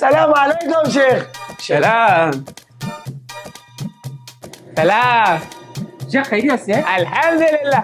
सलाम अलैकुम शेख। सलाम सलाम शेख खैरियत से है? अल्हम्दुलिल्लाह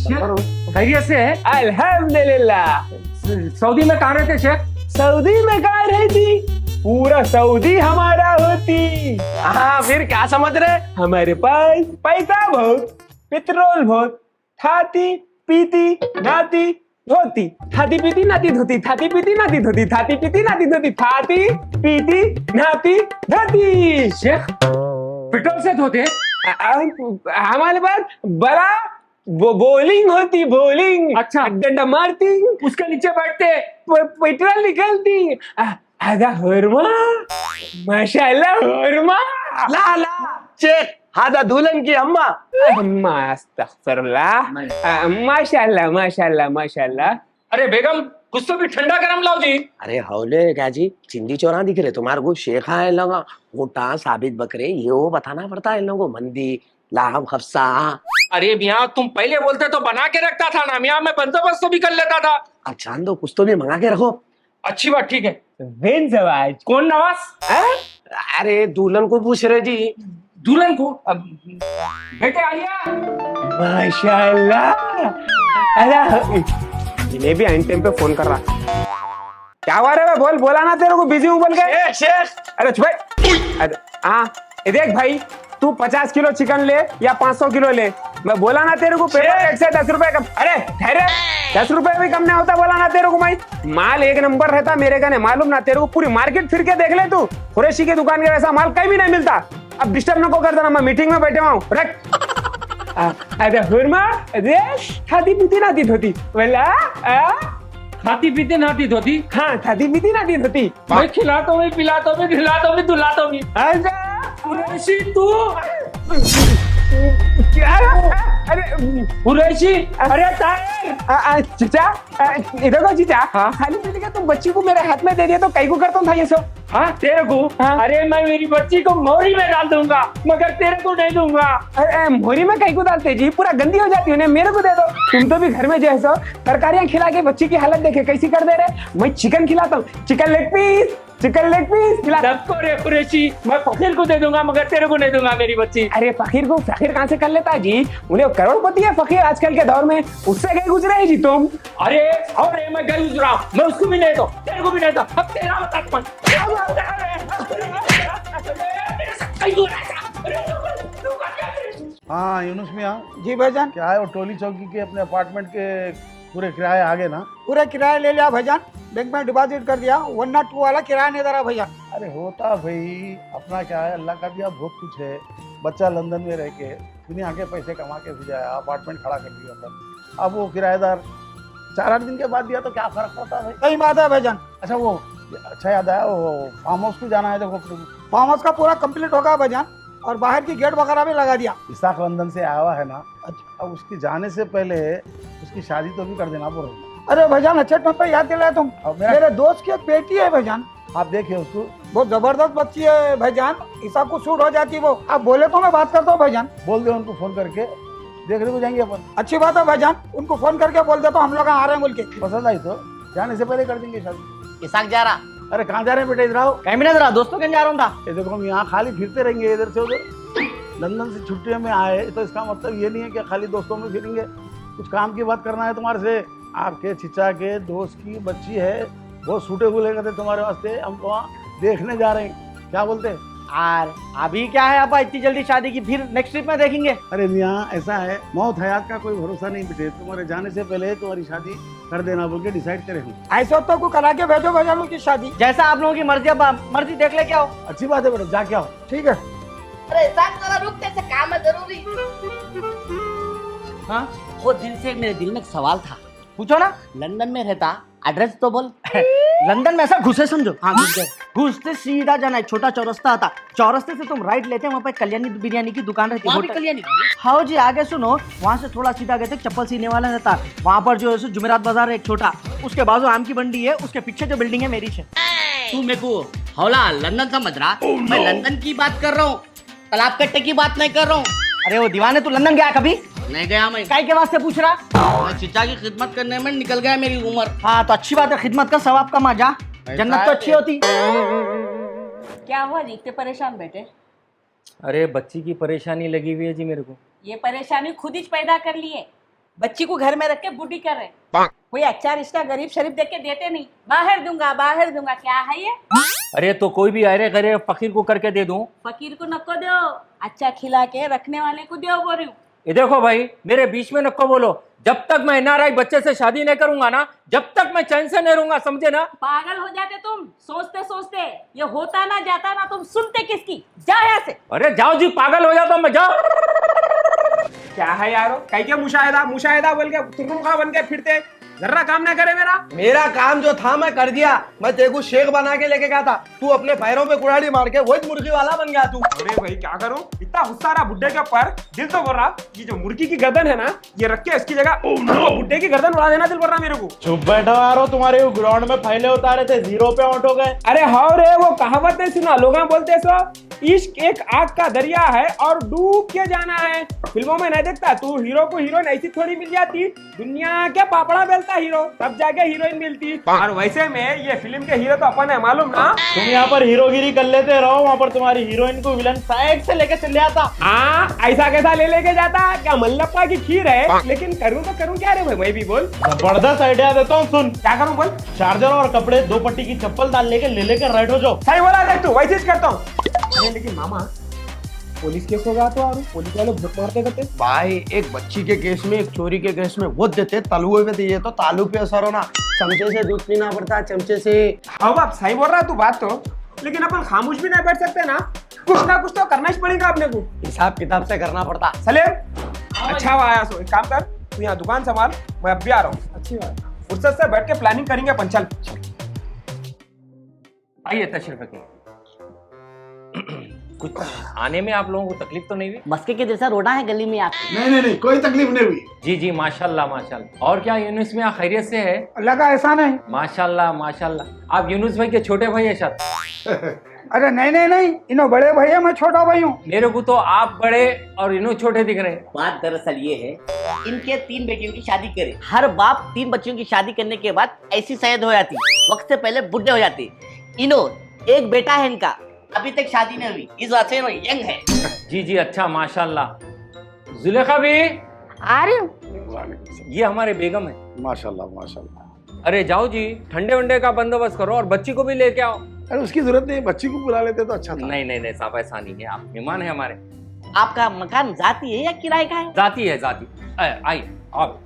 शेख खैरियत से है? अल्हम्दुलिल्लाह। सऊदी में कहाँ रहते शेख? सऊदी में कहाँ रहती? पूरा सऊदी हमारा होती। हाँ फिर क्या समझ रहे? हमारे पास पैसा बहुत, पेट्रोल बहुत, खाती पीती नाती धोती, खाती पीती नाती धोती, खाती पीती नाती धोती, खाती पीती नाती धोती, खाती पीती नाती धोती। शेख पेट्रोल से धोते? हमारे पास बड़ा बोलिंग होती, बोलिंग। अच्छा। डंडा मारती, उसके नीचे बैठते? पेट्रोल निकलती। आधा हुरमा, माशाल्लाह हुरमा। ला ला शेख, हादा दुल्हन की अम्मा। अम्मा अस्तगफिरुल्लाह। माशाल्लाह माशाल्लाह माशाल्लाह। अरे बेगम कुछ तो भी ठंडा गरम लाओ जी। अरे हौले क्या जी, चिंदी चौरा दिख रहे तुम्हारे को। शेखा है लगा ऊँटा साबित बकरे, ये वो बताना पड़ता है इन लोगों को। मंदी लाहम खफसा। अरे मियाँ तुम पहले बोलते तो बना के रखता था ना मियाँ, मैं बंदोबस्त तो भी कर लेता था। अब चांद दो, कुछ तो भी मंगा के रखो। अच्छी बात, ठीक है। बेन जवाज। कौन नवाज? अरे दुल्हन को पूछ रहे जी। दुल्हन को? अब बेटे आलिया। माशाल्लाह। अरे इन्हें भी एंड टाइम पे फोन कर रहा। क्या हुआ रे? बोल, बोला ना तेरे को बिजी हूँ बोल के। शेख अरे छुप। अरे हाँ देख भाई, तू 50 किलो चिकन ले या 500 किलो ले, मैं बोला ना तेरे को पेट्रोल 110 रुपए का। अरे ठहरे, 10 रुपए भी कम नहीं होता, बोला ना तेरे को भाई। माल एक नंबर रहता मेरे का, नहीं मालूम ना तेरे को? पूरी मार्केट फिर के देख ले तू, कुरैशी की दुकान के वैसा माल कहीं भी नहीं मिलता। अब डिस्टर्ब न को कर देना, मैं मीटिंग में बैठे हुआ हूँ। रख। अरे हुरमा, अरे खाती पीती नाती धोती बोला। खाती पीते नाती धोती? हाँ खाती पीती नाती धोती। मैं खिलाता हूँ, पिलाता हूँ, खिलाता हूँ, दुलाता हूँ। कुरैशी तू? क्या? अरे कुरैशी? अरे ताहिर चचा इधर को चचा। खाली पीने का तुम बच्ची को मेरे हाथ में दे दिया तो कई को करता था ये सब? हाँ तेरे को? हाँ? अरे मैं मेरी बच्ची को मोरी में डाल दूंगा मगर तेरे को नहीं दूंगा। अरे मोरी में कई को डालते जी, पूरा गंदी हो जाती है, मेरे को दे दो। तुम तो भी घर में जैसा तरकारियां खिला के बच्ची की हालत देखे कैसी कर दे रहे। मैं चिकन खिलाता हूँ, chicken leg piece, chicken leg piece खिला। सबको रे कुरैशी, मैं फकीर को दे दूंगा मगर तेरे को नहीं दूंगा मेरी बच्ची। अरे फकीर को फकीर कहाँ से कर लेता है जी? उन्हें करोड़पति है फकीर आजकल के दौर में, उससे गए गुजरे है जी तुम। अरे और मैं गई गुजरा, मैं उसको भी नहीं दो, तेरे को भी नहीं दो। अब तेरा बता। हाँ यूनुस मियाँ जी भाईजान। क्या है वो टोली चौकी के अपने अपार्टमेंट के पूरे किराए आ गए ना? पूरा किराया ले लिया भाईजान, बैंक में डिपॉजिट कर दिया। 102 वाला किराया नहीं दे रहा भाईजान। अरे होता भाई, अपना क्या है, अल्लाह का दिया बहुत कुछ है। बच्चा लंदन में रह के दुनिया के पैसे कमा के भेजाया, अपार्टमेंट खड़ा कर दिया था। अब वो किराएदार 4-8 दिन के बाद दिया तो क्या फर्क पड़ता है भाई? सही बात है भाईजान। अच्छा वो अच्छा याद आया, वो फार्म हाउस को जाना है। देखो फार्म हाउस का पूरा कंप्लीट होगा भाईजान, और बाहर की गेट वगैरह भी लगा दिया। इसाक लंदन से आया हुआ है ना, अब उसकी जाने से पहले उसकी शादी तो भी कर देना बोल। अरे भाईजान अच्छे टाइम पे याद दिलाया तुम। अब मेरा मेरे दोस्त की एक बेटी है भाईजान, आप देखिए उसको, बहुत जबरदस्त बच्ची है भाईजान, ईसा को सूट हो जाती है वो। आप बोले तो मैं बात करता हूँ भाईजान। बोल दे उनको फोन करके, देखने को जाएंगे अपन। अच्छी बात है भाईजान, उनको फोन करके बोल देता हूँ हम लोग आ रहे हैं बोल के। पसंद आई तो जाने से पहले कर देंगे शादी। इसाक जा रहा? अरे कहाँ जा रहे हैं बेटा? इधर आओ। कहीं भी नहीं जा रहा, दोस्तों के जा रहा हूँ था। ये देखो हम यहाँ खाली फिरते रहेंगे इधर से उधर। लंदन से छुट्टियों में आए तो इसका मतलब ये नहीं है कि खाली दोस्तों में फिरेंगे। कुछ काम की बात करना है तुम्हारे से। आपके चिचा के दोस्त की बच्ची है, बहुत सूटेबल है तुम्हारे वास्ते। हम तो वहाँ देखने जा रहे हैं, क्या बोलते हैं? यार अभी क्या है अपा, इतनी जल्दी शादी की, फिर नेक्स्ट ट्रिप में देखेंगे। अरे मियाँ ऐसा है, मौत हयात का कोई भरोसा नहीं बेटे। तुम्हारे जाने से पहले तुम्हारी शादी कर देना बोल के डिसाइड करे हम। ऐसा तो को करा के भेजो भाईजान उनकी शादी। जैसा आप लोगों की मर्जी, अब मर्जी देख ले क्या हो। अच्छी बात है बेटा, जा क्या हो। ठीक है। अरे इसाक जरा रुक, तेरे से काम है जरूरी। हाँ वो दिन से मेरे दिल में एक सवाल था, पूछो ना। लंदन में रहता, एड्रेस तो बोल। लंदन में ऐसा घुसे समझो। हाँ घुस गए। घुसते सीधा जाना है, छोटा चौरस्ता आता, चौरस्ते से तुम राइट लेते हैं, वहाँ पे कल्याणी बिरयानी की दुकान रहती है। कल्याणी? हाँ जी आगे सुनो, वहाँ से थोड़ा सीधा गए थे, चप्पल सीने वाला रहता, वहाँ पर जो है जुमेरात बाजार है एक छोटा, उसके बाजू आम की मंडी है, उसके पीछे जो बिल्डिंग है मेरी है। तू मेरे को हौला लंदन समझ रहा? मैं लंदन की बात कर रहा हूँ। तालाब कट्टे की बात नहीं कर रहा हूँ। अरे वो दीवाने, तू लंदन गया कभी? नहीं गया मैं। काय के वास्ते पूछ रहा? मैं चिचा की खिदमत करने में निकल गया मेरी उम्र। हाँ तो अच्छी बात है, खिदमत का सवाब का मजा, जन्नत तो अच्छी होती। क्या हुआ जी, इतने परेशान बैठे? अरे बच्ची की परेशानी लगी हुई है जी मेरे को। ये परेशानी खुद ही पैदा कर लिए। बच्ची को घर में रख के बूढ़ी कर रहे। कोई अच्छा रिश्ता गरीब शरीफ देख के देते नहीं। बाहर दूंगा बाहर दूंगा, क्या है ये? अरे तो कोई भी अरे करे फकीर को करके दे दूं। फकीर को नको दो, अच्छा खिला के रखने वाले को दो बोल रही हूँ। ये देखो भाई, मेरे बीच में नको बोलो। जब तक मैं एनआरआई बच्चे से शादी नहीं करूंगा ना, जब तक मैं चैन से नहीं रहूंगा, समझे ना? पागल हो जाते तुम सोचते सोचते। ये होता ना जाता ना, तुम सुनते किसकी? जा यहाँ से। अरे जाओ जी, पागल हो जाता हूं मैं, जाओ। क्या है यारो, कहीं के मुशाहिदा मुशाहिदा बोल के तुर्रुखा बन के फिरते, जर्रा काम ना करे मेरा। मेरा काम जो था मैं कर दिया। मैं तेरे को शेख बना के लेके गया था, तू अपने पैरों पे कुड़ाड़ी मार के वही मुर्गी वाला बन गया तू। अरे भाई क्या करूं, इतना गुस्सा रहा बुड्ढे के ऊपर। दिल तो बोल रहा ये जो मुर्गी की गर्दन है ना, ये रख के इसकी जगह वो बुड्ढे की गर्दन उड़ा देना दिल बोल रहा मेरे को। चुप बैठो यारो, तुम्हारे ग्राउंड में पहले उतारे थे, 0 पे आउट हो गए। अरे हाँ रे, वो कहावत नहीं सुना? लोग बोलते सो इश्क एक आग का दरिया है और डूब के जाना है। फिल्मों में नहीं देखता तू, हीरो को हीरोइन ऐसी थोड़ी मिल जाती, दुनिया के पापड़ा बेलता हीरो तब जाके हीरोइन मिलती। और वैसे में ये फिल्म के हीरो तो अपन है, मालूम ना? तुम यहाँ पर हीरोगिरी कर लेते रहो, वहाँ पर तुम्हारी हीरोइन को विलन साइड से लेके चले आता। हाँ, ऐसा कैसा ले लेके जाता? क्या मल्लप्पा की खीर है? लेकिन करूँ तो करूँ क्या रे भाई, मैं भी बोल। जबरदस्त आइडिया देता हूँ, सुन। क्या करूँ बोल? चार्जर और कपड़े, 2 पट्टी की चप्पल डाल लेके लेकर राइट हो जाओ। सही बोला देख तू, वैसे ही करता हूँ। अरे लेकिन मामा, पुलिस केस होगा तो और पुलिस वाले भूत मारते करते। भाई एक बच्ची के केस में, एक चोरी के केस में वो देते तलुए पे, ये तो तालू पे असर होना। चमचे से दूध पीना पड़ता है, चमचे से। हाँ बाप, सही बोल रहा तू बात तो, लेकिन अपन खामोश भी नहीं बैठ सकते ना, कुछ ना कुछ तो करना ही पड़ेगा अपने को। हिसाब किताब से करना पड़ता। सलेम अच्छा हुआ आया, सो एक काम कर, तू यहाँ दुकान संभाल, मैं अब भी आ रहा हूँ। अच्छी बात, फुर्सत से बैठ के प्लानिंग करेंगे अपन। चल आइए तशरीफ रखिए। कुछ आने में आप लोगों को तकलीफ तो नहीं हुई? मस्के के जैसा रोना है गली में आपके। नहीं, कोई तकलीफ नहीं हुई। जी जी, माशाल्लाह माशाल्लाह। और क्या यूनुस में खैरियत से है? लगा ऐसा नहीं। माशाल्लाह माशाल्लाह। आप यूनुस भाई के छोटे भाई है शायद? अरे नहीं, इन्हों बड़े भाई है, मैं छोटा भाई हूँ। मेरे को तो आप बड़े और इन्हों छोटे दिख रहे हैं। बात दरअसल ये है, इनके 3 बेटियों की शादी करे। हर बाप 3 बच्चियों की शादी करने के बाद ऐसी सैयद हो जाती, वक्त से पहले बुढ़े हो जाते। इन्हों एक बेटा है इनका, अभी तक शादी नहीं हुई, इस बात से यंग है। जी जी, अच्छा माशाल्लाह। जुलेखा भी आ रही हूँ। ये हमारे बेगम है। माशाल्लाह माशाल्लाह। अरे जाओ जी, ठंडे वंडे का बंदोबस्त करो और बच्ची को भी लेके आओ। अरे उसकी जरूरत नहीं, बच्ची को बुला लेते तो अच्छा था। नहीं साहब, ऐसा नहीं है, आप मेहमान है हमारे। आपका मकान जाती है या किराए का है? जाती है जाती। आइए आप,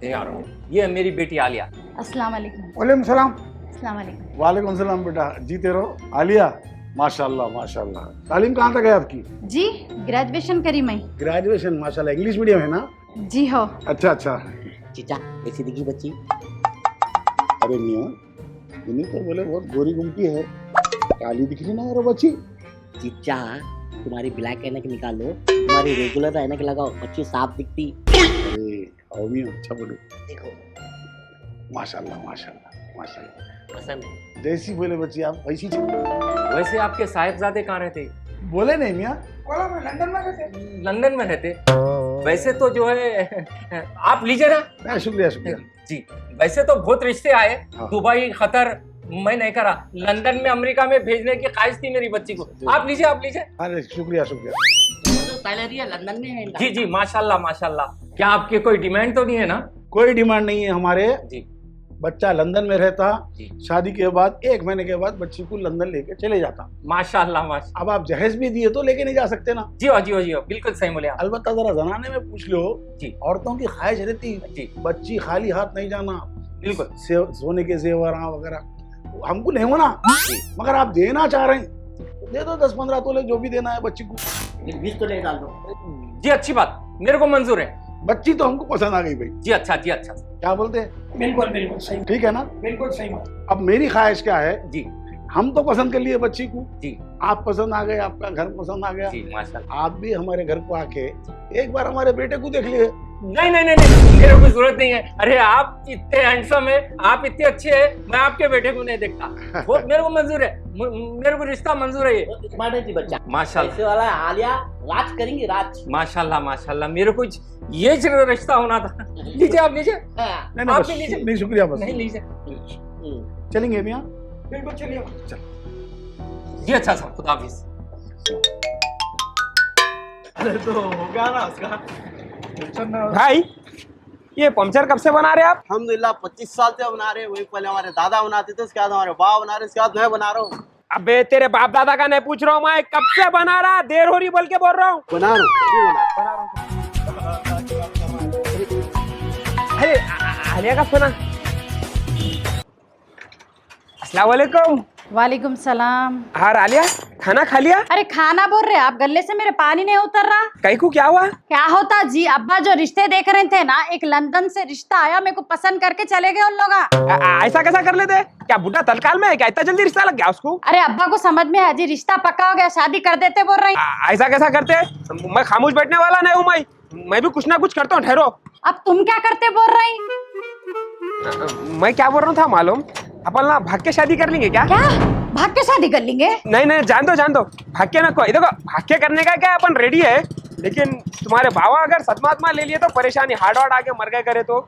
ये आ रहा हूँ। ये है मेरी बेटी आलिया। अस्सलाम वालेकुम। वालेकुम सलाम। अस्सलाम वालेकुम। वालेकुम सलाम बेटा, जीते रहो। आलिया माशाल्लाह माशाल्लाह। तालीम कहाँ तक है आपकी? जी ग्रेजुएशन करी मैं। ग्रेजुएशन माशाल्लाह। इंग्लिश मीडियम है ना? जी हो। अच्छा। चीचा कैसी दिखी बच्ची? अरे मियाँ, इन्हीं तो बोले बहुत गोरी गुमटी है, काली दिख रही ना यार बच्ची। चीचा तुम्हारी ब्लैक ऐनक निकालो, तुम्हारी रेगुलर ऐनक लगाओ, बच्ची साफ दिखती। अरे आओ मियाँ, अच्छा बोलो। देखो माशाल्लाह माशाल्लाह माशाल्लाह। पसंद है। जैसी बोले बच्ची आप वैसी वैसे आपके साहिबजादे कहाँ रहते? बोले नहीं मियाँ। बोला मैं लंदन में रहते। लंदन में रहते। वैसे तो जो है आप लीजिए ना। शुक्रिया जी, वैसे तो बहुत रिश्ते आए, हाँ। दुबई, कतर, मैं नहीं करा। लंदन में, अमेरिका में भेजने की ख्वाहिश थी मेरी बच्ची को। आप लीजिए अरे शुक्रिया सैलरी है लंदन में है इनका। जी जी, माशाल्लाह माशाल्लाह। क्या आपके कोई डिमांड तो नहीं है ना? कोई डिमांड नहीं है हमारे। जी, बच्चा लंदन में रहता, जी। शादी के बाद 1 महीने के बाद बच्ची को लंदन लेके चले जाता। माशाल्लाह माशाल्लाह। अब आप जहेज भी दिए तो लेके नहीं जा सकते ना। जी हो, बिल्कुल सही बोले आप। अलबत्ता जरा जनाने में पूछ लो जी। औरतों की ख्वाहिश रहती जी। बच्ची खाली हाथ नहीं जाना, बिल्कुल। सोने के जेवर वगैरह हमको नहीं होना, मगर आप देना चाह रहे हैं दे दो 10-15 तोले जो भी देना है बच्ची को। 20 तो ले डाल दो। जी अच्छी बात, मेरे को मंजूर है। बच्ची तो हमको पसंद आ गई भाई। जी अच्छा। क्या बोलते हैं? बिल्कुल सही। ठीक है ना? बिल्कुल सही बात। अब मेरी ख्वाहिश क्या है, जी हम तो पसंद कर लिए बच्ची को, जी आप पसंद आ गए, आपका घर पसंद आ गया, जी माशाल्लाह। आप भी हमारे घर को आके एक बार हमारे बेटे को देख लिए। नहीं, मेरे को जरूरत नहीं है। अरे आप इतने हैंडसम है, आप इतने अच्छे हैं, मैं आपके बेटे को नहीं देखता। वो मेरे को मंजूर है। मेरे को रिश्ता मंजूर है ये। स्मार्ट है जी बच्चा, माशाल्लाह पैसे वाला है, आलिया राज करेंगे राज। माशाल्लाह माशाल्लाह, मेरे को ये रिश्ता होना था। लीजिए आप लीजिए। हाँ, नहीं आप बस, भी लीजिए। नहीं शुक्रिया बस। नहीं लीजिए। चलेंगे मियाँ। बिल्कुल चलिए। जी अच्छा साहब, खुदा हाफिज। अरे तो हो गया ना उसका टेंशन ना। भाई ये पंक्चर कब से बना रहे आप? अल्हम्दुलिल्लाह 25 साल से बना रहे हैं। वही पहले हमारे दादा बनाते थे, उसके बाद हमारे बाप बना रहे, उसके बाद मैं बना रहा हूँ। अबे तेरे बाप दादा का नहीं पूछ रहा हूँ मैं, कब से बना रहा? देर हो रही बोल के बोल रहा हूँ। बना रहा हूँ, क्यों बना? अरे आलिया का फोन। अस्सलाम वालेकुम। वालेकुम सलाम। हाँ आलिया, खाना खा लिया? अरे खाना बोल रहे आप, गले से मेरे पानी नहीं उतर रहा। कहीं को क्या हुआ? क्या होता जी, अब्बा जो रिश्ते देख रहे थे ना, एक लंदन से रिश्ता आया, मेरे को पसंद करके चले गए उन लोग। ऐसा कैसा कर लेते? क्या बुढ़ा तत्काल में है क्या? इतना जल्दी रिश्ता लग गया उसको? अरे अब्बा को समझ में आया जी, रिश्ता पक्का हो गया, शादी कर देते बोल रही। ऐसा कैसा करते? मैं खामोश बैठने वाला नहीं हूँ। मैं भी कुछ ना कुछ करता हूँ, ठहरो। अब तुम क्या करते बोल रही? मैं क्या बोल रहा था मालूम? अपन ना भाग के शादी कर लेंगे क्या? क्या भाग के शादी कर लेंगे? नहीं नहीं, जान दो भाग के ना। कोई देखो, भाग के करने का क्या, अपन रेडी है, लेकिन तुम्हारे बाबा अगर सदमात्मा ले लिए तो परेशानी, हार्ड वार्ड आके मर गए करे तो।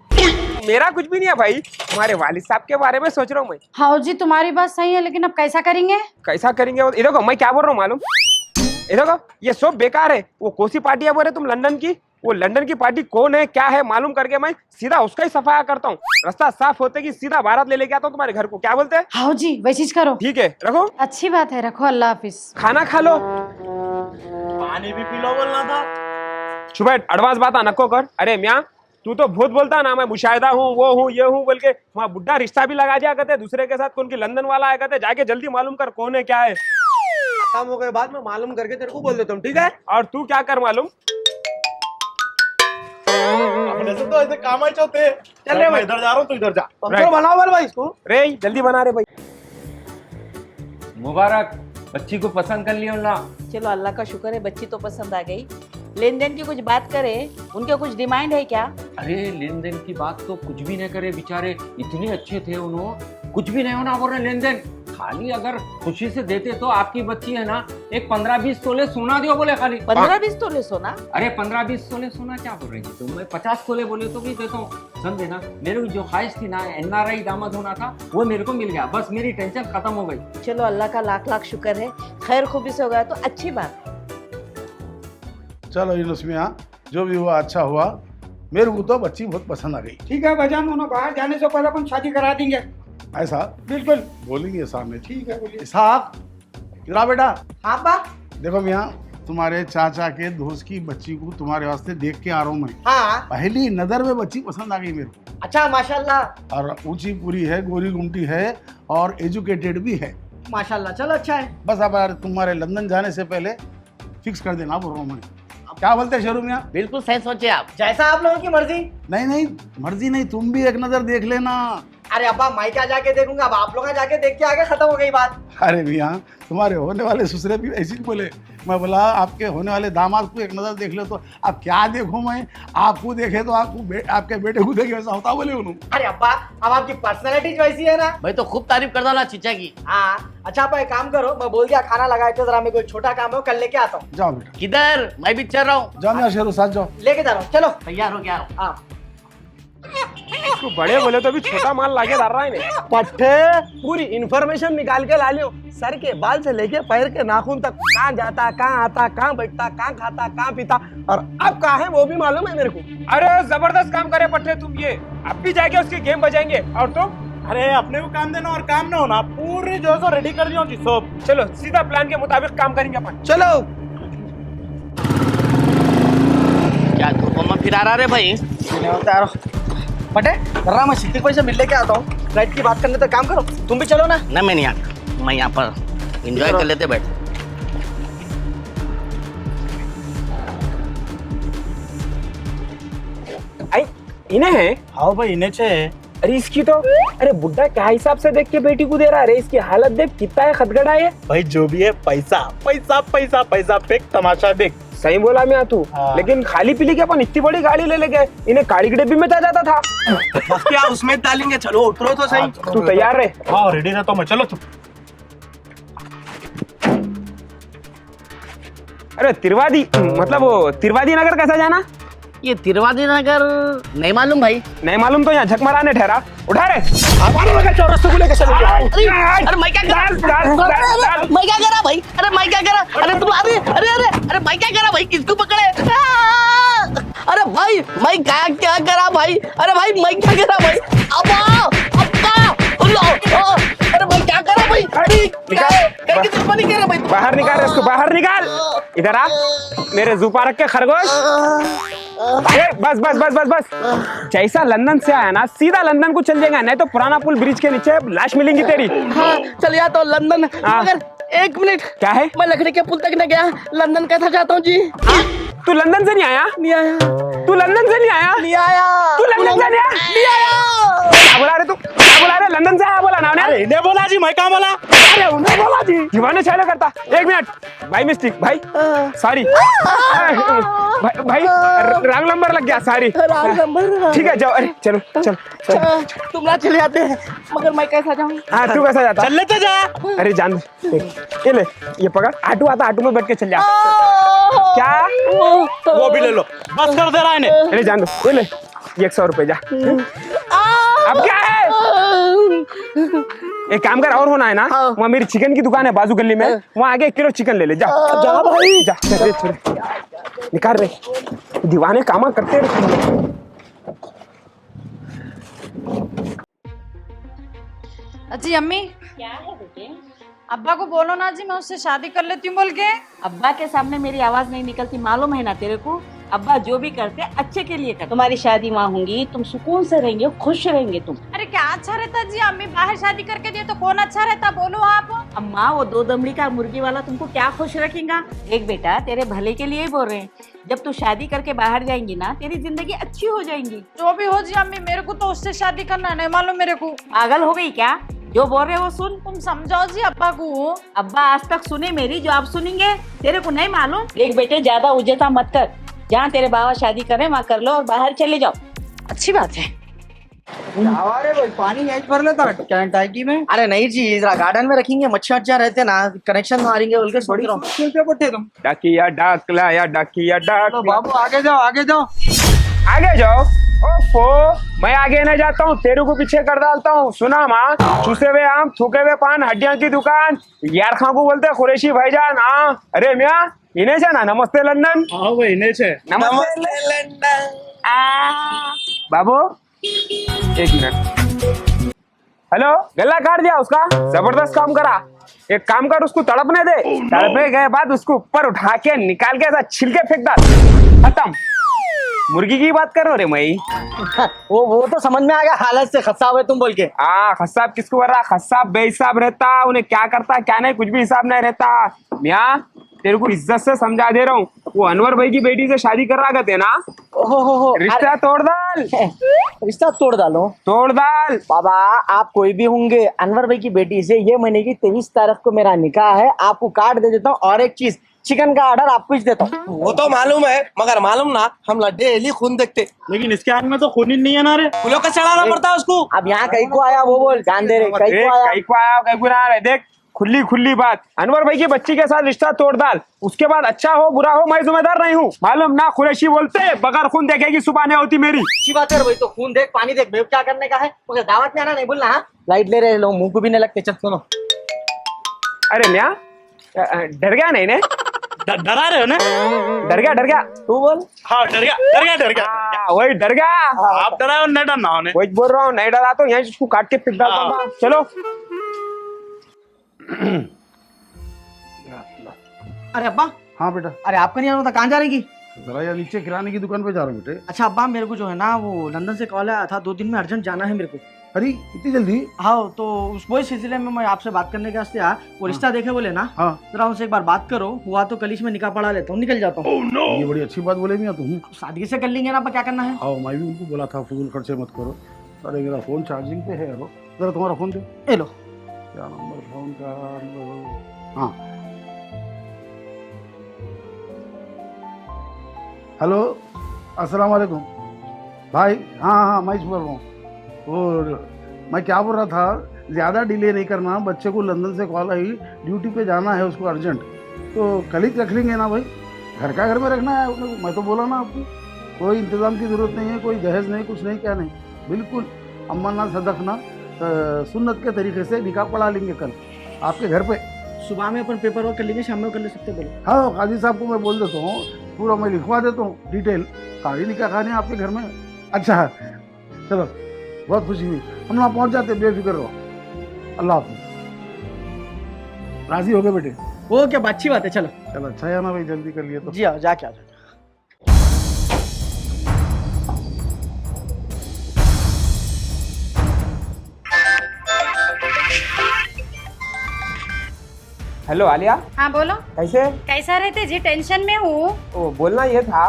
मेरा कुछ भी नहीं है भाई, तुम्हारे वालिद साहब के बारे में सोच रहा हूँ मैं। हाँ जी तुम्हारी बात सही है, लेकिन अब कैसा करेंगे? कैसा करेंगे? ये देखो मैं क्या बोल रहा हूँ मालूम? ये देखो, ये सब बेकार है। वो कौन सी पार्टी है बोल रहे तुम लंदन की? वो लंदन की पार्टी कौन है क्या है मालूम करके मैं सीधा उसका ही सफाया करता हूँ। रास्ता साफ होते कि सीधा बारात ले लेके आता हूँ तुम्हारे घर को। क्या बोलते हैं? हाँ जी वैसी करो। ठीक है, रखो। अच्छी बात है, रखो। अल्लाह हाफिज। खाना खा लो। पानी भी पी लो बोलना था। चुप बैठ, एडवांस बात नक्को कर। अरे मियाँ, तू तो बहुत बोलता ना, मैं मुशाहिदा हूँ, वो हूँ, ये हूँ बोल के। वहाँ बुढ़ा रिश्ता भी लगा दिया करते दूसरे के साथ। कौन की लंदन वाला आया करते, जाके जल्दी मालूम कर कौन है क्या है। काम हो गए बाद में मालूम करके तेरे को बोल देता हूँ, ठीक है? और तू क्या कर मालूम? अपने से तो ऐसे काम ही चाहते। चल रे, मैं इधर जा रहा हूँ, तू इधर जा। पंक्चर बनाओ वाले भाई इसको। रे जल्दी बना रे भाई। मुबारक, बच्ची को पसंद कर लिया ना। चलो अल्लाह का शुक्र है, बच्ची तो पसंद आ गई। लेन देन की कुछ बात करें, उनके कुछ डिमांड है क्या? अरे लेन देन की बात तो कुछ भी नहीं करे बेचारे, इतने अच्छे थे उन्होंने। कुछ भी नहीं होना बोल रहे लेन देन, खाली अगर खुशी से देते तो आपकी बच्ची है ना, एक 15-20 तोले सोना दियो बोले खाली। 15-20 तोले सोना? अरे 15-20 तोले सोना क्या बोल रही है तुम? मैं 50 तोले बोले तो भी देता हूँ। समझे ना, मेरे को जो ख्वाहिश थी ना, NRI दामाद होना था, वो मेरे को मिल गया। बस मेरी टेंशन खत्म हो गई। चलो अल्लाह का लाख लाख शुक्र है, खैर खूबी से हो गया तो अच्छी बात। चलो यूनुस मियाँ, जो भी हुआ अच्छा हुआ। मेरे को तो बच्ची बहुत पसंद आ गई। ठीक है भाईजान, उन्होंने बाहर जाने से पहले अपन शादी करा देंगे। ऐसा बिल्कुल बोलेंगे सामने। ठीक है, बोलिए। इसहाक, इधर आ बेटा। हाँ बा। देखो मियाँ, तुम्हारे चाचा के दोस्त की बच्ची को तुम्हारे वास्ते देख के आ रहा हूँ मैं। हाँ पहली नजर में बच्ची पसंद आ गई मेरे को। अच्छा माशाल्लाह। और ऊंची पूरी है, गोरी गुमटी है और एजुकेटेड भी है। माशाल्लाह, चलो अच्छा है। बस अब यार तुम्हारे लंदन जाने से पहले फिक्स कर देना बोल रहा हूँ मैं। क्या बोलते हैं शेरू मियाँ? बिल्कुल सही सोचे आप, जैसा आप लोगों की मर्जी। नहीं नहीं, मर्जी नहीं, तुम भी एक नजर देख लेना। अरे अब्बा, मैं क्या जाके देखूंगा, अब आप लोग जाके देख के आगे खत्म हो गई बात। अरे मियाँ, तुम्हारे होने वाले ससुरे भी ऐसे ही बोले। मैं बोला आपके होने वाले दामाद को एक नजर देख लो, तो अब क्या देखूं मैं? आपको देखे तो आपके बेटे को देखे, वैसा होता बोले उन्होंने। अरे अब्बा, अब आपकी पर्सनैलिटी जो ऐसी है ना। भाई तो खूब तारीफ कर डाला चीचा की। हाँ अच्छा, आप एक काम करो, मैं बोल दिया खाना लगाए थे, जरा मेरे को छोटा काम है, कल लेके आता हूँ। जाओ बेटा, किधर? मैं भी चल रहा हूँ। जाओ मेरा शेरू, साथ जाओ। लेके जा रहा हूँ, चलो। तैयार हो गया। हाँ तू बड़े बोले तो भी छोटा माल लाके डाल रहा है ना। पट्टे पूरी इंफॉर्मेशन निकाल के ला लियो, सर के बाल से लेके पैर के नाखून तक, कहाँ जाता, कहाँ आता, कहाँ बैठता, कहाँ खाता, कहाँ पीता, और अब कहाँ है वो भी मालूम है मेरे को। अरे जबरदस्त काम करे पट्टे तुम। ये अब भी जाके उसकी गेम बजाएंगे। और तुम? अरे अपने को काम देना और काम ना होना, पूरी जो है रेडी कर दिया सब। चलो सीधा प्लान के मुताबिक काम करेंगे अपन। चलो। क्या धूप में फिर आ रहा रे भाई? पटे जरा मैं सिटी कोई से मिलने के आता हूँ। फ्लाइट की बात करने तो काम करो, तुम भी चलो ना। ना मैं नहीं आता, मैं यहाँ पर एंजॉय कर लेते बैठ। आई इन्हें है? हाँ भाई, इन्हें छे। अरे इसकी तो, अरे बुड्ढा क्या हिसाब से देख के बेटी को दे रहा है रे? इसकी हालत देख, कितना है खदगड़ा है। भाई जो भी है, पैसा पैसा पैसा पैसा फेंक, तमाशा देख। सही बोला मैं तू। हाँ। लेकिन खाली पीली के अपन इतनी बड़ी गाड़ी ले गए, इन्हें गाड़ी के डिब्बे में जा जाता था। बस क्या उसमें डालेंगे? चलो उतरो तो सही। तू तैयार रहे। हाँ रेडी रहता हूँ मैं, चलो। अरे तिरवादी मतलब वो तिरवादी नगर कैसा जाना? ये तिरवादी नगर नहीं मालूम भाई। नहीं मालूम तो यहाँ झकमराने ठहरा। उठा रे चौरस्ते को लेकर चले अरे मैं क्या करा? मैं क्या करा भाई? अरे मैं क्या करा? अरे तुम अरे अरे अरे अरे मैं क्या करा भाई? किसको पकड़े? अरे भाई मैं क्या करा भाई? अरे भाई मैं क्या करा भाई? अरे मैं क्या करा भाई? करके दुश्मनी कर रहा भाई। बाहर निकाल इसको, बाहर निकाल। इधर आ मेरे जू पार्क के खरगोश। अरे बस बस बस बस बस, जैसा लंदन से आया ना सीधा लंदन को चल जाएगा, नहीं तो पुराना पुल ब्रिज के नीचे लाश मिलेंगी तेरी। हाँ चल या तो लंदन, मगर एक मिनट। क्या है? मैं लकड़ी के पुल तक न गया, लंदन कैसा जाता हूँ जी? तू लंदन से नहीं आया? नहीं आया। तू लंदन से नहीं आया? नहीं आया। तू लंदन से नहीं आया? नहीं आया। क्या बोला रे तू? क्या बोला रे? लंदन से आया बोला ना? अरे इन्हें बोला जी, मैं कहाँ बोला? अरे उन्हें बोला जी। दीवाने चालू करता। एक मिनट भाई, मिस्टेक भाई, सॉरी भाई रंग नंबर लग गया, सॉरी। ठीक है जाओ, अरे चलो चल चल। तुम ना चले जाते हैं, मगर मैं कैसा जाऊँ? हाँ तू कैसा जाता? चल लेते जा। अरे जान दे, ये ले ये पकड़, ऑटो आता, ऑटो में बैठ के चल जा। क्या? वो भी ले लो, बस कर दे रहा है इन्हें। अरे जान दो, ये ले ये 100 रुपए जा। अब क्या है? एक काम कर, और होना है ना, वहाँ मेरी चिकन की दुकान है बाजू गली में, वहाँ आगे 1 किलो चिकन ले ले। जा जा भाई जा, निकाल रे, दीवाने कामा करते रहे। अजी अम्मी, क्या है बेटे? अब्बा को बोलो ना जी, मैं उससे शादी कर लेती हूँ बोल के। अब्बा के सामने मेरी आवाज नहीं निकलती, मालूम है ना तेरे को? अब्बा जो भी करते अच्छे के लिए करते। तुम्हारी शादी वहाँ होंगी, तुम सुकून से रहेंगे, खुश रहेंगे तुम। अरे क्या अच्छा रहता जी, अम्मी बाहर शादी करके दिए तो कौन अच्छा रहता, बोलो आप। अम्मा वो 2 दमड़ी का मुर्गी वाला तुमको क्या खुश रखेगा? देख बेटा, तेरे भले के लिए ही बोल रहे हैं। जब तू शादी करके बाहर जाएंगी ना, तेरी जिंदगी अच्छी हो जाएंगी। जो भी हो जी अम्मी, मेरे को तो उससे शादी करना नहीं मालूम मेरे को। पागल हो गई क्या? जो बोल रहे हो सुन। तुम समझाओ जी अब्बा को। अब्बा आज तक सुने मेरी, जो आप सुनेंगे तेरे को नहीं मालूम। देख बेटे, ज्यादा उज्जता मत कर, जहाँ तेरे बाबा शादी करे वहाँ कर लो और बाहर चले जाओ। अच्छी बात है। पानी यहीं भर लेता क्या टैंकी में? अरे नहीं जी, इधर गार्डन में रखेंगे, मच्छर अच्छा रहते ना, कनेक्शन मारेंगे बोल के सोच रहा हूँ। डाकिया डाकला या डाकिया डाक। बाबू आगे जाओ, आगे जाओ। आगे जाओ। ओफो, मैं आगे नहीं जाता हूँ, तेरे को पीछे कर डालता हूँ। सुना माँ, चूसे हुए आम, थूके हुए पान, हड्डियां की दुकान, यार खां को बोलते कुरैशी भाईजान। हाँ अरे मियाँ, इन्हें से ना नमस्ते लंदन। हाँ वो इन्हें से नमस्ते लंदन। बाबू एक मिनट, हेलो, गला काट दिया उसका, जबरदस्त काम करा। एक काम कर, उसको तड़पने दे, तड़पने गए बाद उसको ऊपर उठा के निकाल के ऐसा छिलके फेंक डाल, खत्म। मुर्गी की बात कर रहे हो रे मई? वो तो समझ में आ गया, हालत से खस्साब है तुम बोल के। खस्साब किसको कर रहा? खस्साब बेहिसाब रहता, उन्हें क्या करता क्या नहीं कुछ भी हिसाब नहीं रहता। मियाँ तेरे को इज्जत से समझा दे रहा हूँ, वो अनवर भाई की बेटी से शादी कर रहा थे ना, रिश्ता तोड़ डाल। रिश्ता तोड़ डालो? तोड़ डाल बाबा, आप कोई भी होंगे, अनवर भाई की बेटी से ये महीने की 23 तारीख को मेरा निकाह है, आपको कार्ड दे देता हूँ, और एक चीज, चिकन का ऑर्डर आपको ही देता हूँ। वो तो मालूम है, मगर मालूम ना, हम डेली खून देखते, लेकिन इसके आंख में तो खून ही नहीं है ना रे। फूलों का चढ़ाना पड़ता है उसको। अब यहाँ कहीं को आया वो बोल, जान दे रहे कहीं को आया, कहीं को आया कहीं को ना आया। देख खुली खुली बात, अनवर भाई की बच्ची के साथ रिश्ता तोड़ डाल, उसके बाद अच्छा हो बुरा हो मैं जिम्मेदार नहीं हूँ, मालूम ना? कुरैशी बोलते बगैर खून देखेगी सुबह नहीं होती मेरी। अच्छी बात है भाई, तो खून देख पानी देख, बेव क्या करने का है, मगर दावत में आना नहीं बोलना। हाँ लाइट ले रहे लोग, मुंह को भी नहीं लगते। चल सुनो। अरे मियाँ डर गया नहीं ने? डरा रहे हो ना? डर गया तू बोल। हाँ डर गया। वही डर गया। आप डरा हो, नहीं डरना होने। वही बोल रहा हूँ, नहीं डरा तो यहाँ इसको काट के फेंक डालता हूँ। चलो। अरे अब्बा। हाँ बेटा। अरे आपका नहीं आना था, कहाँ जा रही? जरा यार नीचे किराने की दुकान पे जा रहा हूँ बेटे। अच्छा अब्बा, मेरे को जो है ना वो लंदन से कॉल आया था, 2 दिन में अर्जेंट जाना है मेरे को। अरे इतनी जल्दी? हाँ, तो वही सिलसिले में मैं आपसे बात करने के वास्ते आया। वो रिश्ता देखे बोले ना, हाँ जरा उनसे एक बार बात करो, हुआ तो कल ही में निकाह पढ़ा लेता हूँ, निकल जाता हूँ। ये बड़ी अच्छी बात बोले मियाँ तुम। सादगी से कर लेंगे ना, क्या करना है। हाँ मैं भी उनको बोला था फजूल खर्चे मत करो। अरे मेरा फोन चार्जिंग पे है, जरा तुम्हारा फोन दे। ए लो। क्या नंबर फोन का? हाँ हेलो, अस्सलाम वालेकुम भाई। हाँ मैं बोल रहा हूँ। और मैं क्या बोल रहा था, ज़्यादा डिले नहीं करना, बच्चे को लंदन से कॉल आई, ड्यूटी पे जाना है उसको अर्जेंट, तो कल ही रख लेंगे ना भाई? घर का घर में रखना है अपने को। मैं तो बोला ना आपको, कोई इंतजाम की जरूरत नहीं है, कोई दहेज नहीं, कुछ नहीं, क्या नहीं, बिल्कुल अम्माना सदकना सुन्नत के तरीके से निकाह पढ़ा लेंगे कल आपके घर पे। सुबह में अपन पेपर वर्क कर लेंगे, शाम में कर ले सकते बोलो। हाँ, काजी साहब को मैं बोल देता हूँ, पूरा मैं लिखवा देता हूँ डिटेल, सारी निकाह खाने आपके घर में। अच्छा चलो, बहुत खुशी हुई, हम लोग पहुँच जाते, बेफिक्र रहो। अल्लाह हाफिज। राजी हो गए बेटे? वो क्या अच्छी बात है, चलो। चलो अच्छा है ना भाई, जल्दी कर लिए तो। जी आओ, जाके आ जाओ। हेलो आलिया, हाँ बोलो, कैसे? कैसा रहते जी? टेंशन में हूँ। वो बोलना ये था,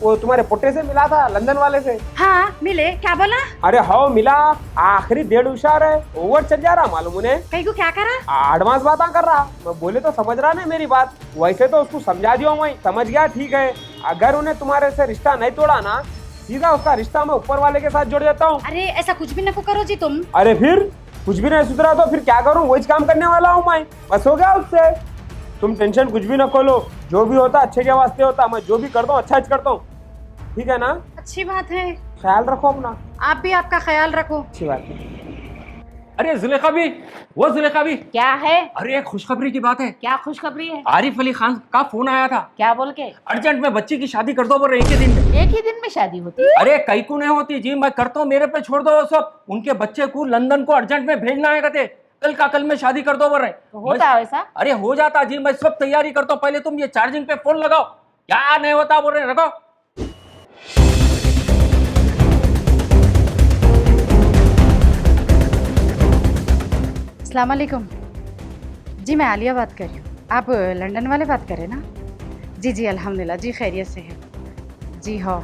वो तुम्हारे पोटे से मिला था, लंदन वाले से। हाँ मिले, क्या बोला? अरे हाँ मिला, आखिरी 1.5 उशार है, ओवर चल जा रहा मालूम उन्हें। कहीं को क्या करा? एडवांस बातें कर रहा। मैं बोले तो समझ रहा नहीं मेरी बात, वैसे तो उसको समझा दिया मैं, समझ गया, ठीक है। अगर उन्हें तुम्हारे से रिश्ता नहीं तोड़ा ना, सीधा उसका रिश्ता मैं ऊपर वाले के साथ जोड़ देता हूँ। अरे ऐसा कुछ भी न करो जी तुम। अरे फिर कुछ भी नहीं सुधरा तो फिर क्या करूँ, वही काम करने वाला हूँ मैं, बस हो गया उससे। तुम टेंशन कुछ भी न खोलो, जो भी होता अच्छे के वास्ते होता, मैं जो भी करता हूँ अच्छा करता हूँ, ठीक है ना? अच्छी बात है, ख्याल रखो अपना। आप भी आपका ख्याल रखो। अच्छी बात है। अरे जुलेखा भी, वो जुलेखा भी, क्या है? अरे एक खुशखबरी की बात है। क्या खुशखबरी है? आरिफ अली खान का फोन आया था। क्या बोल के? अर्जेंट में बच्ची की शादी कर दो, बोल रहे एक ही दिन में। एक ही दिन में शादी होती है? अरे कई को नहीं होती जी, मैं करता हूँ, मेरे पे छोड़ दो वो सब। उनके बच्चे को लंदन को अर्जेंट में भेजना है, कहते कल का कल में शादी कर दो, बोल रहे। तो होता है वैसा? अरे हो जाता जी, मैं सब तैयारी करता हूँ, पहले तुम ये चार्जिंग पे फोन लगाओ। क्या नहीं होता बोल रहे, रखो। अस्सलाम वालेकुम जी, मैं आलिया बात कर रही हूँ। आप लंदन वाले बात कर रहे हैं ना? जी जी अल्हम्दुलिल्लाह जी, खैरियत से है जी। हाँ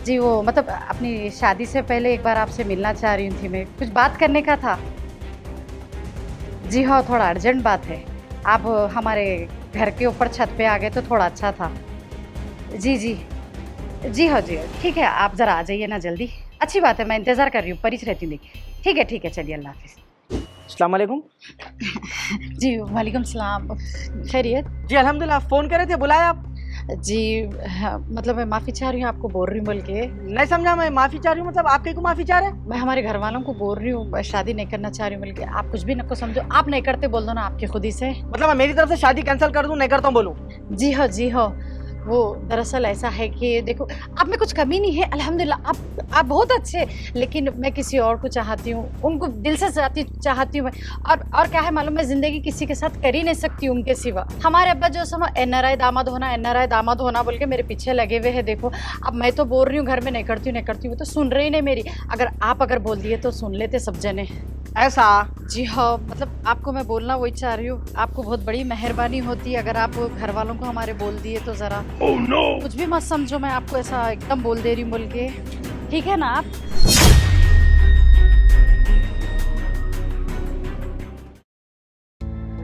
जी, वो मतलब अपनी शादी से पहले एक बार आपसे मिलना चाह रही थी मैं, कुछ बात करने का था जी। हाँ थोड़ा अर्जेंट बात है, आप हमारे घर के ऊपर छत पे आ गए तो थोड़ा अच्छा था। जी जी जी हाँ जी, ठीक है, आप ज़रा आ जाइए ना जल्दी। अच्छी बात है, मैं इंतज़ार कर रही हूँ, परिच रहती हूँ। देखिए ठीक है, चलिए अल्लाह हाफिज़। अस्सलाम वालेकुम। जी वालेकुम सलाम, खैरियत? जी अल्हम्दुलिल्लाह। फ़ोन करे थे, बुलाया आप? जी हाँ, मतलब मैं माफ़ी चाह रही हूँ, आपको बोल रही हूँ बोल के। नहीं समझा मैं, माफ़ी चाह रही हूँ मतलब आप कहीं को माफ़ी चाह रहे हैं? मैं हमारे घर वालों को बोल रही हूँ, शादी नहीं करना चाह रही हूँ बोल के। आप कुछ भी न को समझो, आप नहीं करते बोल दो ना आपकी खुद ही से। मतलब मैं मेरी तरफ से शादी कैंसिल कर दूँ, नहीं करता हूँ बोलूँ? जी हाँ जी हाँ, वो दरअसल ऐसा है कि देखो, आप में कुछ कमी नहीं है अल्हम्दुलिल्लाह, आप बहुत अच्छे, लेकिन मैं किसी और को चाहती हूँ, उनको दिल से चाहती हूँ मैं। और क्या है मालूम, मैं ज़िंदगी किसी के साथ कर ही नहीं सकती उनके सिवा। हमारे अब्बा जो सुनो NRI दामाद होना बोल के मेरे पीछे लगे हुए हैं। देखो अब मैं तो बोल रही हूँ घर में नहीं करती हूँ, वो तो सुन रही नहीं मेरी। अगर बोल दिए तो सुन लेते सब जने। ऐसा? जी हाँ, मतलब आपको मैं बोलना वही चाह रही हूँ, आपको बहुत बड़ी मेहरबानी होती अगर आप घर वालों को हमारे बोल दिए तो ज़रा। Oh, no! कुछ भी मत समझो, मैं आपको ऐसा एकदम बोल दे रही हूँ बोल के, ठीक है ना आप?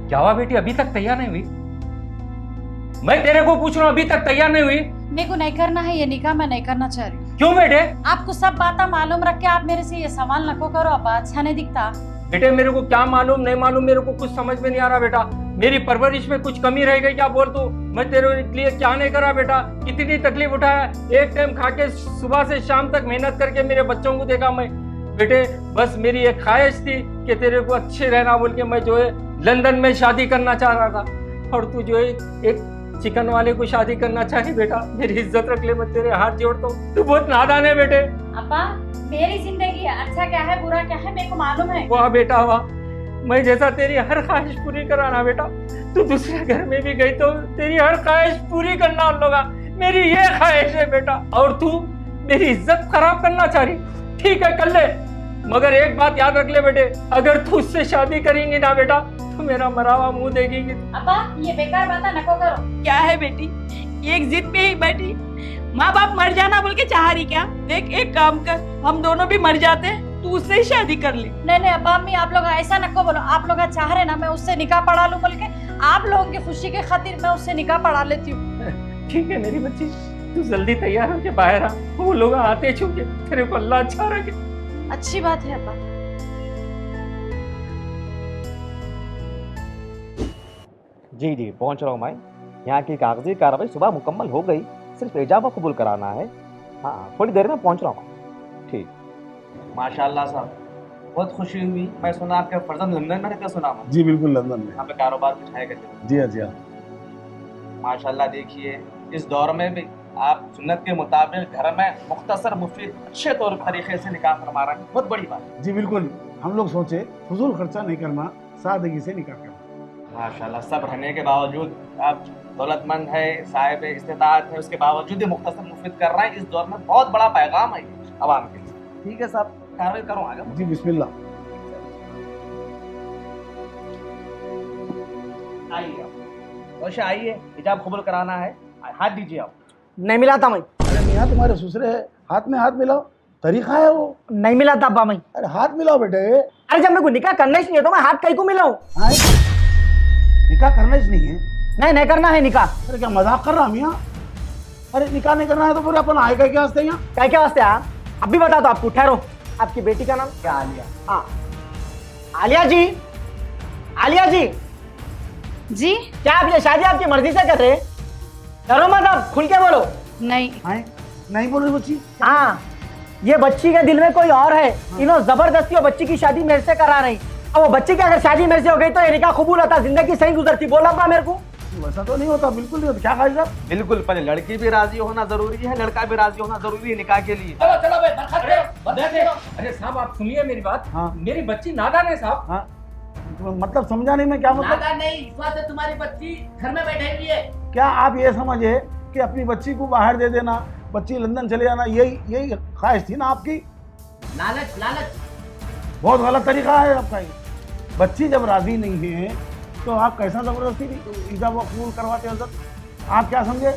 क्या हुआ बेटी, अभी तक तैयार नहीं हुई? मैं तेरे को पूछ रहा हूँ, अभी तक तैयार नहीं हुई? मेरे को नहीं करना है ये निकाह, मैं नहीं करना चाह रही हूँ। क्यों बेटे? आपको सब बातें मालूम रख के आप मेरे से ये सवाल नको करो, अब अच्छा नहीं दिखता। बेटे मेरे को क्या मालूम नहीं मालूम, मेरे को कुछ समझ में नहीं आ रहा बेटा। मेरी परवरिश में कुछ कमी रह गई क्या, बोल तू। मैं तेरे लिए क्या नहीं करा बेटा, कितनी तकलीफ उठाया, एक टाइम खा के सुबह से शाम तक मेहनत करके मेरे बच्चों को देखा मैं। बेटे बस मेरी एक ख्वाहिश थी कि तेरे को अच्छे रहना बोल के मैं जो है लंदन में शादी करना चाह रहा था, और तू जो है एक चिकन वाले को शादी करना चाहिए। बेटा मेरी इज्जत रख ले, मैं तेरे हाथ जोड़ता हूँ, तू बहुत नादान है बेटे। अब्बा मेरी जिंदगी है, अच्छा क्या है बुरा क्या है मेरे को मालूम है। वाह बेटा वाह, मैं जैसा तेरी हर ख्वाहिश पूरी कराना बेटा। तू दूसरे घर में भी गई तो तेरी हर ख्वाहिश पूरी करना उन लोग, मेरी ये ख्वाहिश है बेटा। और तू मेरी इज्जत खराब करना चाह रही, ठीक है कर ले, मगर एक बात याद रख ले बेटे, अगर तू उससे शादी करेंगी ना बेटा तो मेरा मरा हुआ मुंह देखेगी। अब्बा ये बेकार बातें नको करो। क्या है बेटी, एक जिद पे ही बैठी, माँ बाप मर जाना बोल के चाह रही क्या? देख एक काम कर, हम दोनों भी मर जाते, तू उससे ही शादी कर ले। नहीं अब्बा अम्मी आप लोग ऐसा नको बोलो, आप लोग चाह रहे ना मैं उससे निकाह पढ़ा लूं बोल के, आप लोगों की खुशी के खातिर मैं उससे निकाह पढ़ा लेती हूँ। ठीक है मेरी बच्ची, तू जल्दी तैयार होके बाहर आ, वो लोग आते छूके, तेरे को अल्लाह अच्छा रखे। अच्छी बात है अब्बा। जी जी पहुंच रहा हूँ मैं, यहाँ की कागजी कार्रवाई सुबह मुकम्मल हो गई, सिर्फ इजाबा कबूल कराना है। हाँ, थोड़ी देर में पहुँच रहा हूँ। ठीक। माशाल्लाह साहब, बहुत खुशी हुई। मैं सुना आपके फर्जंद लंदन में रहते, सुना मैं। जी बिल्कुल, लंदन में। यहाँ पे कारोबार कुछ है करते। जी हाँ, जी हाँ। माशाल्लाह, देखिए इस दौर में भी आप सुन्नत के मुताबिक घर में मुख्तसर मुफीद अच्छे तौर तरीके से निकाह फरमा रहे हैं, बहुत बड़ी बात है। जी बिल्कुल, हम लोग सोचे फजूल खर्चा नहीं करना, सादगी से निकाह करना। माशाल्लाह, सब रहने के बावजूद आप दौलतमंद है, साहिब इस्तेताअत है, उसके बावजूद भी मुख्तसर मुफीद कर रहे हैं। इस दौर में बहुत बड़ा पैगाम है अवाम के लिए। ठीक है साहब, कार्रवाई करो आगे। जी बिस्मिल्लाह। आइए वैसे आइए, हिजाब कबूल कराना है, हाथ दीजिए आप। नहीं मिला था मैं। अरे मियाँ, तुम्हारे ससुरे है, हाथ में हाथ मिलाओ, तरीका है वो। नहीं मिला था अब्बा मैं। अरे हाथ मिलाओ बेटे। अरे जब मेरे को निकाह करना ही नहीं है तो मैं हाथ कहीं को मिलाऊं? हाँ? निकाह करना ही नहीं है? नहीं करना है निकाह। अरे क्या मजाक कर रहा मियाँ? अरे निकाह नहीं करना है तो फिर अपन आएगा क्या वास्ते यहाँ? क्या वास्ते? अभी बता दो आपको। ठहरो, आपकी बेटी का नाम क्या? आलिया। हाँ, आलिया जी। आलिया जी जी क्या आप ये शादी आपकी मर्जी से कर रहे हैं? डरो मत, आप खुल के बोलो। नहीं। नहीं बोल रही बच्ची? हाँ, ये बच्ची के दिल में कोई और है। इन्होंने जबरदस्ती वो बच्ची की शादी मेरे से करा रही। अब वो बच्ची की अगर शादी मेरे से हो गई तो ये निकाह कबूल होता, जिंदगी सही गुजरती। बोला अब्बा मेरे को। वैसा तो नहीं होता, बिल्कुल नहीं होता। क्या कहा साहब? बिल्कुल, पहले लड़की भी राजी होना जरूरी है, लड़का भी राजी होना जरूरी है निकाह के लिए। अरे साहब, आप सुनिए मेरी बात। हाँ। मेरी बच्ची नादान है साहब। हाँ, मतलब समझा नहीं मैं, क्या मतलब? नहीं, इस बात से तुम्हारी बच्ची घर में बैठे हुई है। क्या आप ये समझे कि अपनी बच्ची को बाहर दे देना, बच्ची लंदन चले जाना, यही ख्वाहिश थी ना आपकी? लालच। बहुत गलत तरीका है आपका ये। बच्ची जब राजी नहीं है तो आप कैसा जबरदस्ती इजाब कबूल करवाते हो सर? आप क्या समझे?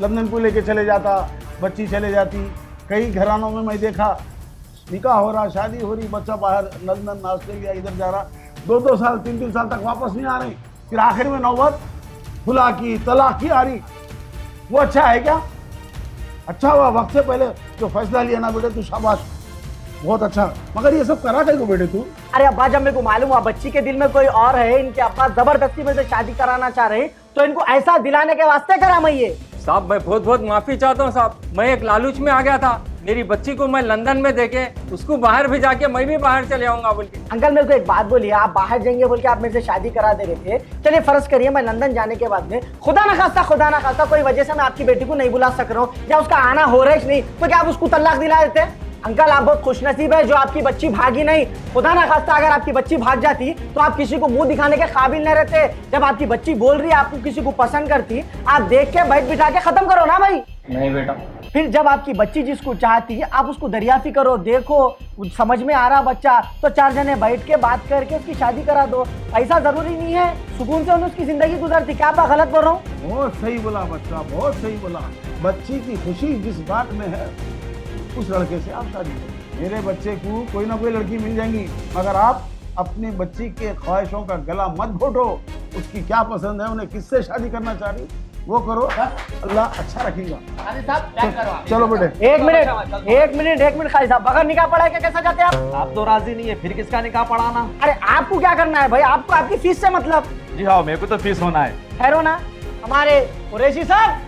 लंदन को लेके चले जाता, बच्ची चले जाती। कई घरानों में मैं देखा, निकाह हो रहा, शादी हो रही, बच्चा बाहर लंदन, ऑस्ट्रेलिया इधर जा रहा, 2-2 साल 3-3 साल तक वापस नहीं आ रही, फिर आखिर में नौबत खुला की, तलाक की आ रही। वो अच्छा है क्या? अच्छा हुआ वक्त से पहले जो फैसला लिया ना बेटे, तू शाबाश, बहुत अच्छा। मगर ये सब करा कहीं को बेटे तू? अरे अब्बा, जब मेरे को मालूम हुआ बच्ची के दिल में कोई और है, इनके अब्बा जबरदस्ती में से शादी कराना चाह रहे, तो इनको ऐसा दिलाने के वास्ते करा मैं ये। साहब, मैं बहुत बहुत माफी चाहता हूँ साहब। मैं एक लालूच में आ गया था। मेरी बच्ची को मैं लंदन में देके उसको बाहर भी जाके मैं भी बाहर चले आऊंगा बोल के। अंकल, मेरे को एक बात बोलिए, आप बाहर जाएंगे बोल के आप मेरे से शादी करा दे रहे थे। चलिए फर्ज करिए मैं लंदन जाने के बाद में खुदा ना खास्ता कोई वजह से मैं आपकी बेटी को नहीं बुला सक रहा हूँ या उसका आना हो रहा है नहीं, तो क्या आप उसको तलाक दिला देते? अंकल, आप बहुत खुशनसीब है जो आपकी बच्ची भागी नहीं। खुदा ना खास्ता अगर आपकी बच्ची भाग जाती तो आप किसी को मुंह दिखाने के काबिल नहीं रहते। जब आपकी बच्ची बोल रही है, आपको किसी को पसंद करती, आप देख के बैठ बिठा के खत्म करो ना भाई। नहीं बेटा। फिर जब आपकी बच्ची जिसको चाहती है आप उसको दरियाफी करो, देखो समझ में आ रहा बच्चा तो 4 जने बैठ के बात करके उसकी शादी करा दो। पैसा जरूरी नहीं है, सुकून से उसकी जिंदगी गुजरती। क्या आप गलत बोल रहा हूँ? बहुत सही बोला बच्चा, बहुत सही बोला। बच्ची की खुशी जिस बात में है उस लड़के से आप शादी करो। मेरे बच्चे को कोई ना कोई लड़की मिल जाएंगी, मगर आप अपनी बच्ची के ख्वाहिशों का गला मत घोटो। उसकी क्या पसंद है, उन्हें किससे शादी करना चाह रही, वो करो। अल्लाह अच्छा रखेगा। चलो बेटे। एक मिनट खाली साहब, बगैर निकाह पढ़ाई के कैसा जाते हैं आप तो राजी नहीं है, फिर किसका निकाह पढ़ाना? अरे आपको क्या करना है भाई? आपको आपकी फीस से मतलब? जी हाँ, मेरे को तो फीस होना है। ठहरो ना, हमारे कुरैशी साहब।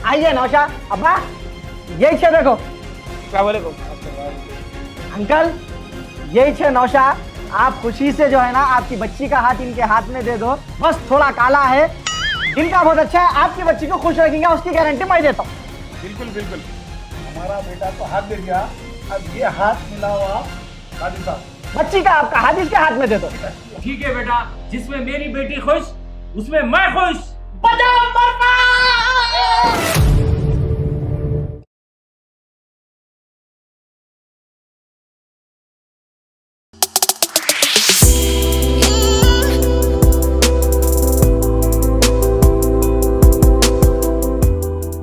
आइए नौशा। अब्बा, यही छे देखो। क्या बोले? अंकल, यही छे नौशा। आप खुशी से जो है ना आपकी बच्ची का हाथ इनके हाथ में दे दो। बस थोड़ा काला है, इनका बहुत अच्छा है। आपकी बच्ची को खुश रखेंगे उसकी गारंटी मैं देता हूँ। बिल्कुल बिल्कुल। हमारा बेटा तो हाथ दे दिया, अब ये हाथ मिलाओ आप काजी साहब। बच्ची का आपका हाथ इसके हाथ में दे दो। ठीक है बेटा, जिसमें मेरी बेटी खुश उसमें मैं खुश। बजाओ